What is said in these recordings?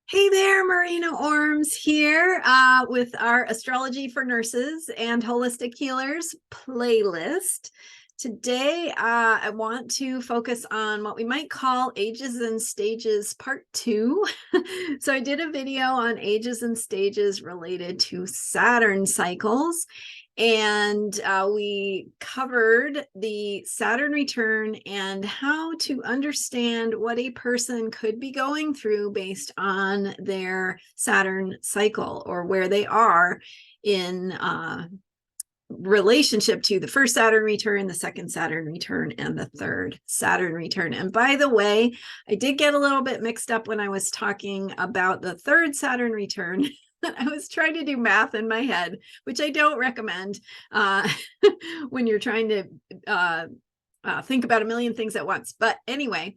Hey there, Marina Orms here with our Astrology for Nurses and Holistic Healers playlist. Today, I want to focus on what we might call Ages and Stages Part 2. So I did a video on ages and stages related to Saturn cycles. And we covered the Saturn return and how to understand what a person could be going through based on their Saturn cycle or where they are in relationship to the first Saturn return, the second Saturn return, and the third Saturn return. And by the way, I did get a little bit mixed up when I was talking about the third Saturn return. I was trying to do math in my head, which I don't recommend when you're trying to think about a million things at once. But anyway,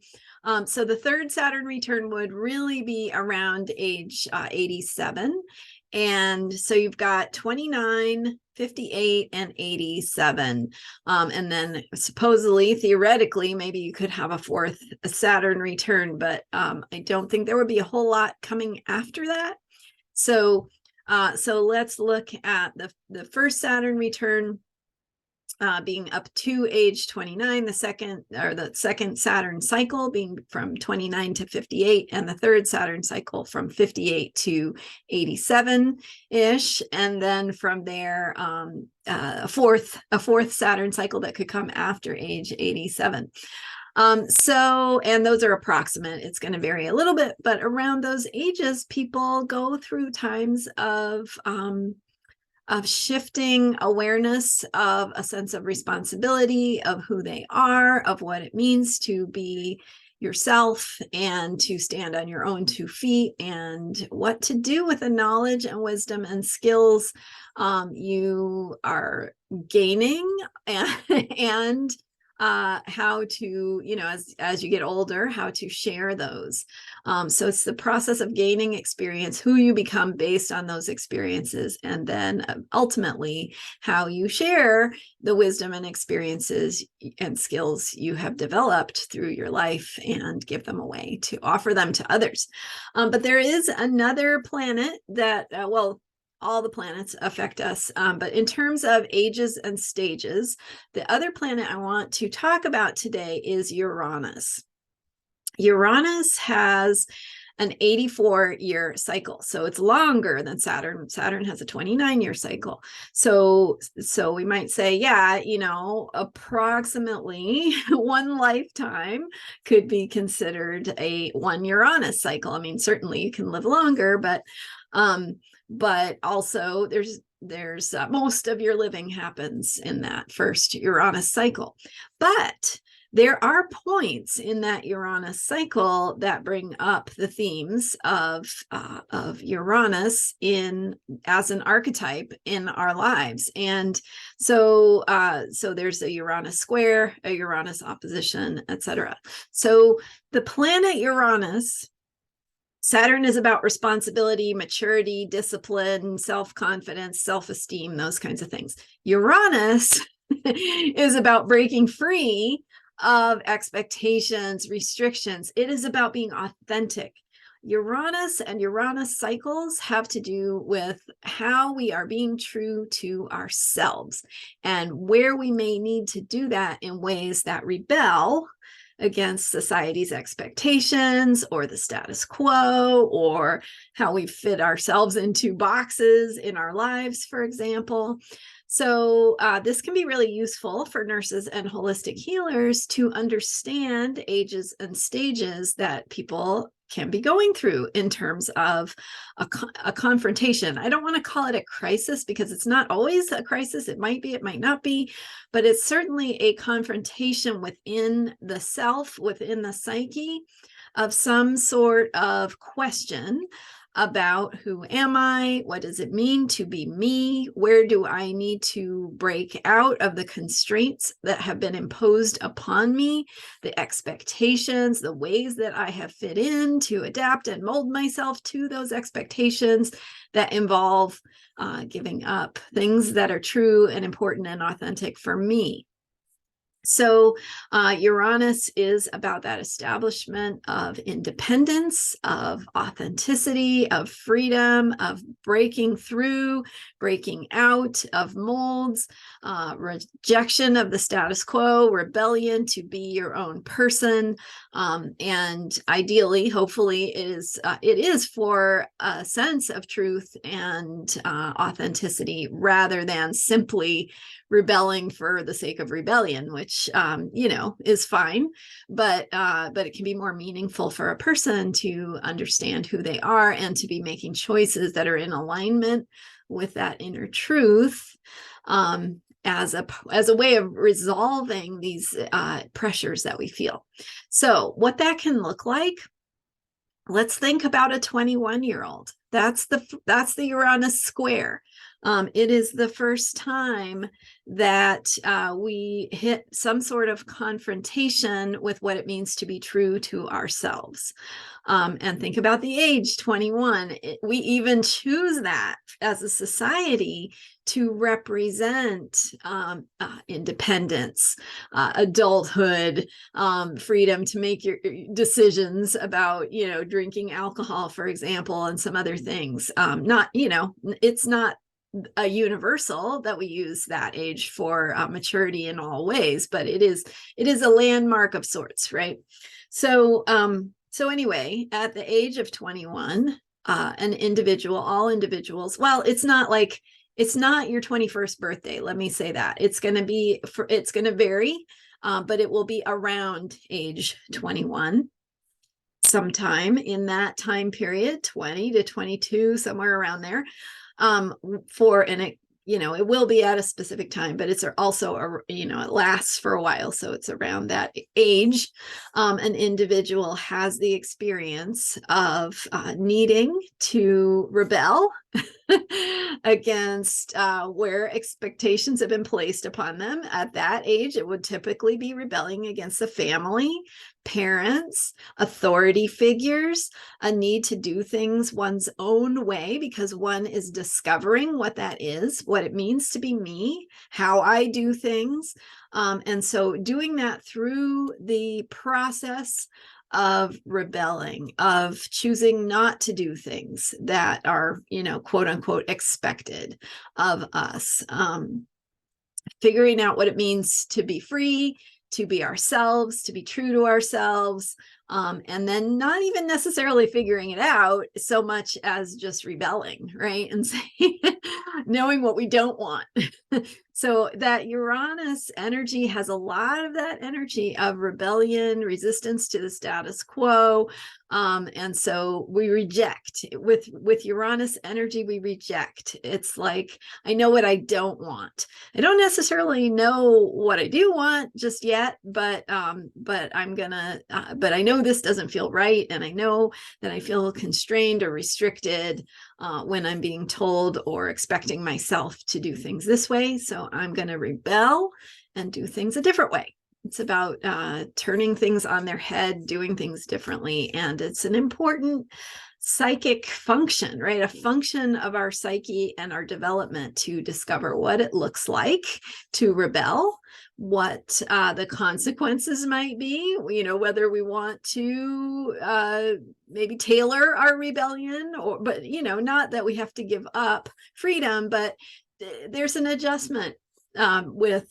so the third Saturn return would really be around age 87. And so you've got 29, 58, and 87. And then supposedly, theoretically, maybe you could have a fourth Saturn return, but I don't think there would be a whole lot coming after that. So let's look at the first Saturn return being up to age 29, the second Saturn cycle being from 29 to 58, and the third Saturn cycle from 58 to 87-ish, and then from there a fourth Saturn cycle that could come after age 87. And those are approximate. It's going to vary a little bit, but around those ages, people go through times of shifting awareness, of a sense of responsibility, of who they are, of what it means to be yourself and to stand on your own 2 feet, and what to do with the knowledge and wisdom and skills you are gaining, and how to, as you get older, how to share those. So it's the process of gaining experience, who you become based on those experiences, and then ultimately how you share the wisdom and experiences and skills you have developed through your life and give them away to offer them to others. But there is another planet that, all the planets affect us. But in terms of ages and stages, the other planet I want to talk about today is Uranus. Uranus has an 84-year cycle. So it's longer than Saturn. Saturn has a 29-year cycle. So we might say, approximately one lifetime could be considered one Uranus cycle. I mean, certainly you can live longer, but also there's most of your living happens in that first Uranus cycle. But there are points in that Uranus cycle that bring up the themes of Uranus as an archetype in our lives. And so there's a Uranus square, a Uranus opposition, etc. So the planet Uranus, Saturn is about responsibility, maturity, discipline, self-confidence, self-esteem, those kinds of things. Uranus is about breaking free of expectations, restrictions. It is about being authentic. Uranus and Uranus cycles have to do with how we are being true to ourselves and where we may need to do that in ways that rebel against society's expectations or the status quo, or how we fit ourselves into boxes in our lives, for example. So this can be really useful for nurses and holistic healers to understand ages and stages that people can be going through in terms of a confrontation. I don't want to call it a crisis because it's not always a crisis. It might be, it might not be, but it's certainly a confrontation within the self, within the psyche, of some sort of question about who am I? What does it mean to be me? Where do I need to break out of the constraints that have been imposed upon me, the expectations, the ways that I have fit in to adapt and mold myself to those expectations that involve giving up things that are true and important and authentic for me. So Uranus is about that establishment of independence, of authenticity, of freedom, of breaking through, breaking out of molds, rejection of the status quo, rebellion to be your own person. And ideally, hopefully, it is for a sense of truth and authenticity rather than simply rebelling for the sake of rebellion, which is fine, but it can be more meaningful for a person to understand who they are and to be making choices that are in alignment with that inner truth, as a way of resolving these pressures that we feel. So what that can look like, let's think about a 21-year-old. That's the Uranus square. It is the first time that we hit some sort of confrontation with what it means to be true to ourselves. And think about the age 21. We even choose that as a society to represent independence, adulthood, freedom to make your decisions about, drinking alcohol, for example, and some other things. It's not a universal that we use that age for maturity in all ways, but it is a landmark of sorts, right? So anyway, at the age of 21, an individual, all individuals, well, it's not your 21st birthday. Let me say that. It's going to vary, but it will be around age 21, sometime in that time period, 20 to 22, somewhere around there. It will be at a specific time, but it's also, it lasts for a while. So it's around that age. An individual has the experience of needing to rebel against where expectations have been placed upon them. At that age, it would typically be rebelling against the family, parents, authority figures, a need to do things one's own way because one is discovering what that is, what it means to be me, how I do things. And so doing that through the process of rebelling, of choosing not to do things that are, quote unquote, expected of us, figuring out what it means to be free, to be ourselves, to be true to ourselves, and then not even necessarily figuring it out so much as just rebelling, right? And saying, knowing what we don't want. So that Uranus energy has a lot of that energy of rebellion, resistance to the status quo. And so we reject with Uranus energy, we reject. It's like, I know what I don't want. I don't necessarily know what I do want just yet, but I know this doesn't feel right. And I know that I feel constrained or restricted when I'm being told or expecting myself to do things this way. So I'm going to rebel and do things a different way. It's about turning things on their head, doing things differently. And it's an important psychic function, right? A function of our psyche and our development to discover what it looks like to rebel, what the consequences might be, whether we want to maybe tailor our rebellion but not that we have to give up freedom, but there's an adjustment with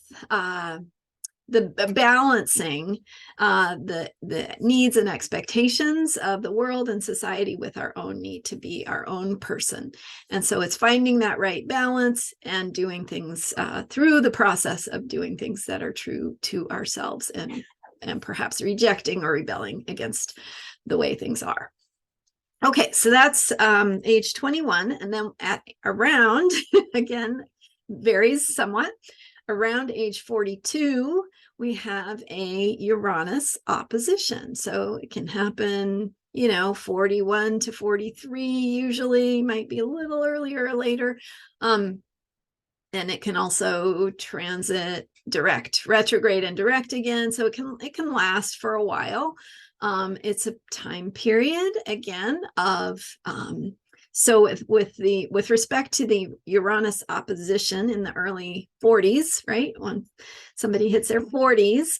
the balancing the needs and expectations of the world and society with our own need to be our own person. And so it's finding that right balance and doing things through the process of doing things that are true to ourselves and perhaps rejecting or rebelling against the way things are. Okay, so that's age 21. And then at around, again, varies somewhat, around age 42, we have a Uranus opposition. So it can happen, 41 to 43 usually, might be a little earlier or later. And it can also transit direct, retrograde and direct again. So it can last for a while. It's a time period, again, of So with respect to the Uranus opposition in the early 40s, right, when somebody hits their 40s,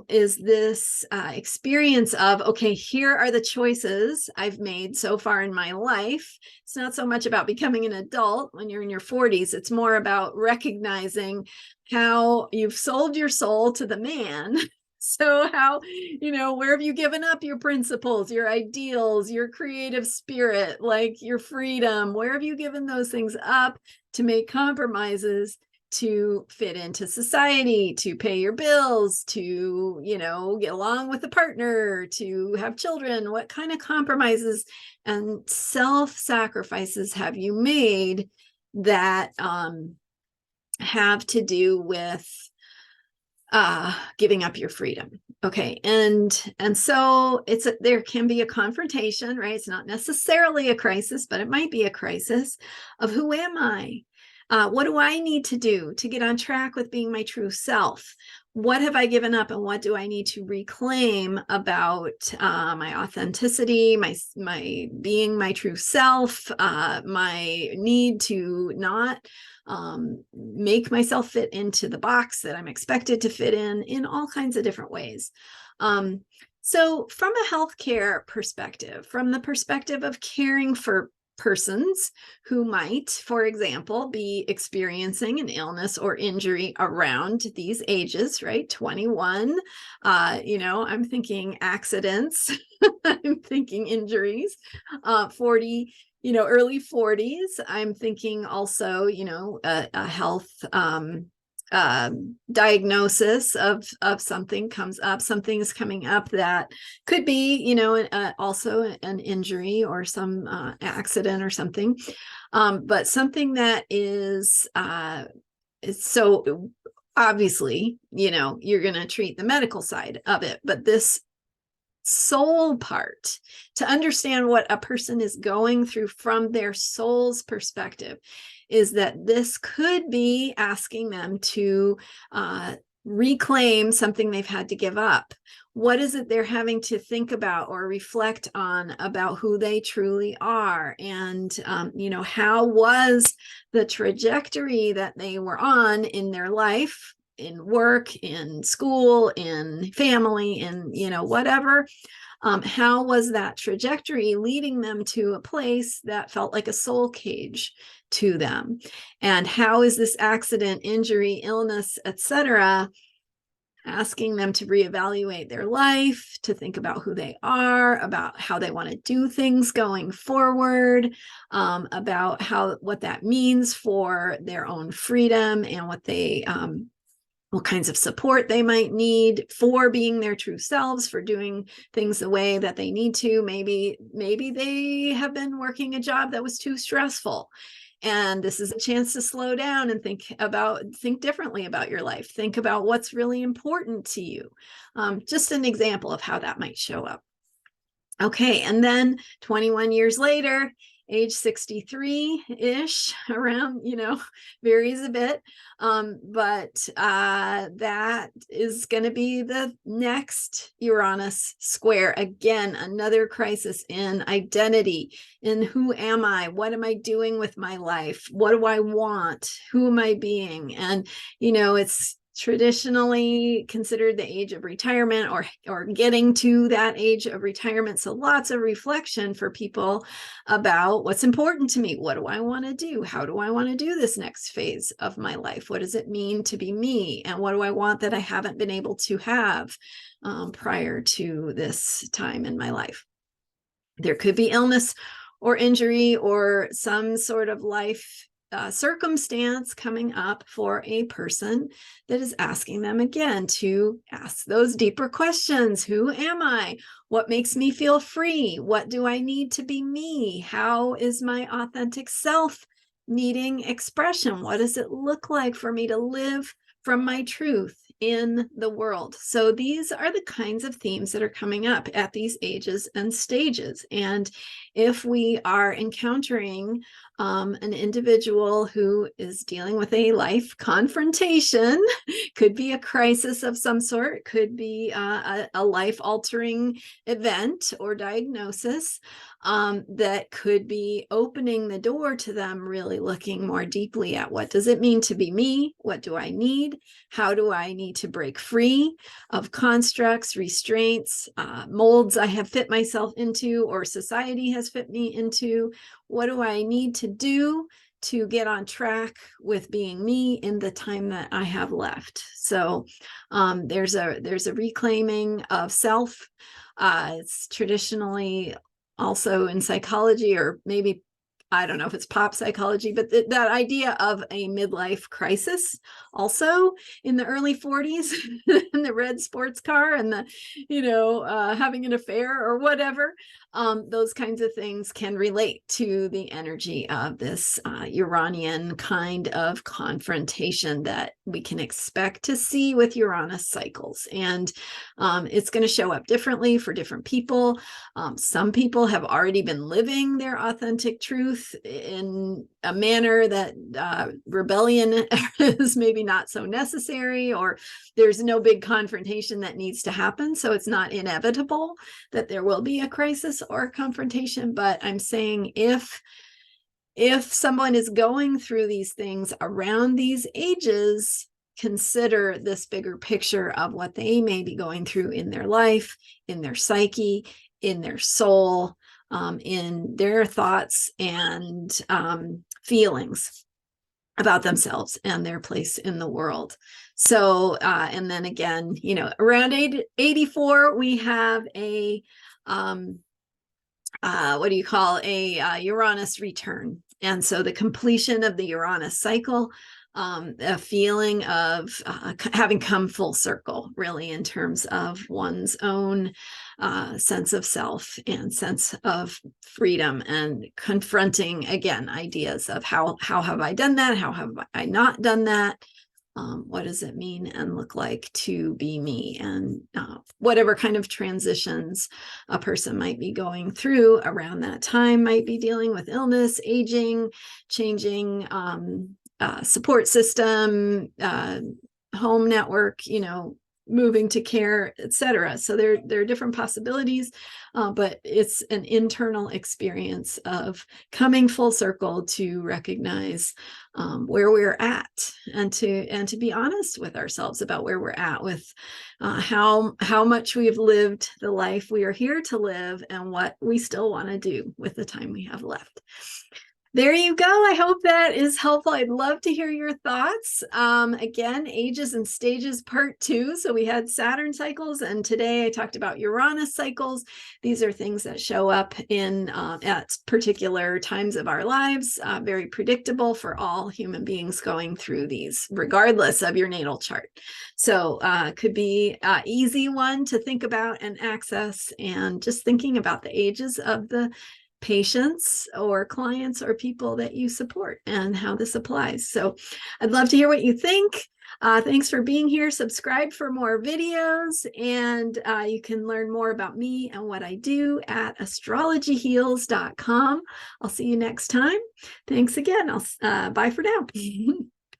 is this experience of, okay, here are the choices I've made so far in my life. It's not so much about becoming an adult when you're in your 40s. It's more about recognizing how you've sold your soul to the man. So how, where have you given up your principles, your ideals, your creative spirit, like your freedom? Where have you given those things up to make compromises to fit into society, to pay your bills, to, get along with a partner, to have children? What kind of compromises and self-sacrifices have you made that have to do with giving up your freedom? Okay. And so there can be a confrontation, right? It's not necessarily a crisis, but it might be a crisis of, who am I? What do I need to do to get on track with being my true self? What have I given up, and what do I need to reclaim about my authenticity, my being my true self, my need to not make myself fit into the box that I'm expected to fit in all kinds of different ways. So from a healthcare perspective, from the perspective of caring for persons who might, for example, be experiencing an illness or injury around these ages, right? 21, I'm thinking accidents, I'm thinking injuries, 40, early 40s. I'm thinking also, a health diagnosis of something comes up, something is coming up that could be, also an injury or some accident or something, but something that is so obviously, you're going to treat the medical side of it, but this soul part, to understand what a person is going through from their soul's perspective, is that this could be asking them to reclaim something they've had to give up. What is it they're having to think about or reflect on about who they truly are? And, how was the trajectory that they were on in their life, in work, in school, in family, in, whatever? How was that trajectory leading them to a place that felt like a soul cage to them? And how is this accident, injury, illness, etc., asking them to reevaluate their life, to think about who they are, about how they want to do things going forward, about what that means for their own freedom, and what kinds of support they might need for being their true selves, for doing things the way that they need to. Maybe they have been working a job that was too stressful, and this is a chance to slow down and think differently about your life. Think about what's really important to you. Just an example of how that might show up. Okay, and then 21 years later, age 63-ish, around, varies a bit. But that is going to be the next Uranus square. Again, another crisis in identity, in who am I? What am I doing with my life? What do I want? Who am I being? And, it's traditionally considered the age of retirement, or getting to that age of retirement. So lots of reflection for people about what's important to me. What do I want to do? How do I want to do this next phase of my life? What does it mean to be me? And what do I want that I haven't been able to have prior to this time in my life? There could be illness or injury or some sort of life circumstance coming up for a person that is asking them again to ask those deeper questions. Who am I? What makes me feel free? What do I need to be me? How is my authentic self needing expression? What does it look like for me to live from my truth in the world? So these are the kinds of themes that are coming up at these ages and stages. And if we are encountering an individual who is dealing with a life confrontation. Could be a crisis of some sort, could be a life-altering event or diagnosis, that could be opening the door to them really looking more deeply at what does it mean to be me? What do I need? How do I need to break free of constructs, restraints, molds I have fit myself into or society has fit me into? What do I need to do to get on track with being me in the time that I have left? So there's a reclaiming of self. It's traditionally also in psychology, or maybe I don't know if it's pop psychology, but that idea of a midlife crisis also in the early 40s and the red sports car and the, having an affair or whatever. Those kinds of things can relate to the energy of this Uranian kind of confrontation that we can expect to see with Uranus cycles. And it's going to show up differently for different people. Some people have already been living their authentic truth in a manner that rebellion is maybe not so necessary, or there's no big confrontation that needs to happen. So it's not inevitable that there will be a crisis or a confrontation. But I'm saying if someone is going through these things around these ages, consider this bigger picture of what they may be going through in their life, in their psyche, in their soul, in their thoughts and feelings about themselves and their place in the world. So, and then again, around 84, we have a, a Uranus return. And so the completion of the Uranus cycle, a feeling of having come full circle, really, in terms of one's own sense of self and sense of freedom, and confronting, again, ideas of how have I done that? How have I not done that? What does it mean and look like to be me? And whatever kind of transitions a person might be going through around that time, might be dealing with illness, aging, changing support system, home network, moving to care, etc. So there are different possibilities, but it's an internal experience of coming full circle to recognize where we're at, and to be honest with ourselves about where we're at with how much we've lived the life we are here to live, and what we still want to do with the time we have left. There you go. I hope that is helpful. I'd love to hear your thoughts. Again, ages and stages part 2. So we had Saturn cycles, and today I talked about Uranus cycles. These are things that show up in at particular times of our lives, very predictable for all human beings going through these, regardless of your natal chart. So could be an easy one to think about and access, and just thinking about the ages of the patients or clients or people that you support and how this applies. So I'd love to hear what you think. Thanks for being here. Subscribe for more videos, and you can learn more about me and what I do at astrologyheals.com. I'll see you next time. Thanks again. Bye for now.